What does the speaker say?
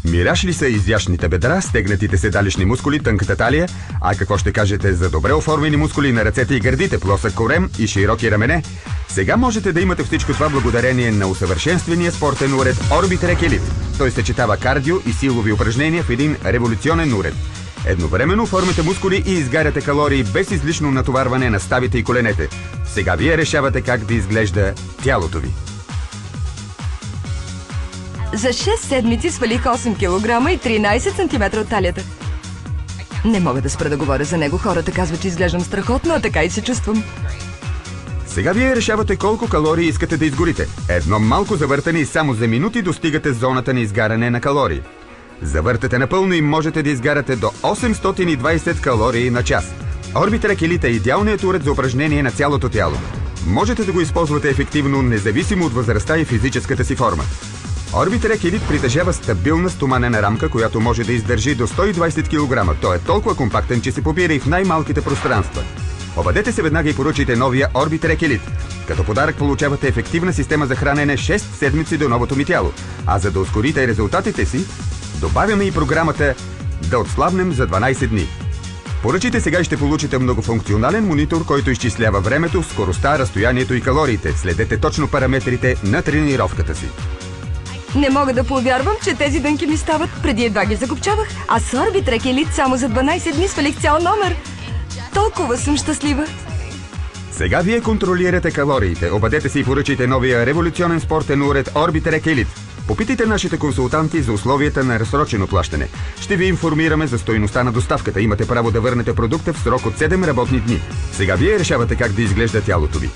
Мирашли са изящните бедра, стегнатите седалищни мускули, тънката талия, а какво ще кажете за добре оформени мускули на ръцете и гърдите, плосък корем и широки рамене? Сега можете да имате всичко това благодарение на усъвършенствения спортен уред Orbitrek Elite. Той съчетава кардио и силови упражнения в един революционен уред. Едновременно формите мускули и изгаряте калории без излишно натоварване на ставите и коленете. Сега вие решавате как да изглежда тялото ви. За 6 седмици свалих 8 кг и 13 см от талията. Не мога да спра да говоря за него. Хората казват, че изглеждам страхотно, а така и се чувствам. Сега вие решавате колко калории искате да изгорите. Едно малко завъртане и само за минути достигате зоната на изгаряне на калории. Завъртате напълно и можете да изгаряте до 820 калории на час. Orbitrek Elite е идеалният уред за упражнение на цялото тяло. Можете да го използвате ефективно, независимо от възрастта и физическата си форма. Orbitrek Elite притежава стабилна стоманена рамка, която може да издържи до 120 кг. Той е толкова компактен, че се побира и в най-малките пространства. Обадете се веднага и поръчайте новия Orbitrek Elite. Като подарък получавате ефективна система за хранене 6 седмици до новото ми тяло. А за да ускорите резултатите си, добавяме и програмата да отслабнем за 12 дни. Поръчайте сега и ще получите многофункционален монитор, който изчислява времето, скоростта, разстоянието и калориите. Следете точно параметрите на тренировката си. Не мога да повярвам, че тези дънки ми стават. Преди едва ги закопчавах, а с Orbitrek Elite само за 12 дни свалих цял номер. Толкова съм щастлива. Сега вие контролирате калориите. Обадете се и поръчайте новия революционен спортен уред Orbitrek Elite. Попитайте нашите консултанти за условията на разсрочено плащане. Ще ви информираме за стойността на доставката. Имате право да върнете продукта в срок от 7 работни дни. Сега вие решавате как да изглежда тялото ви.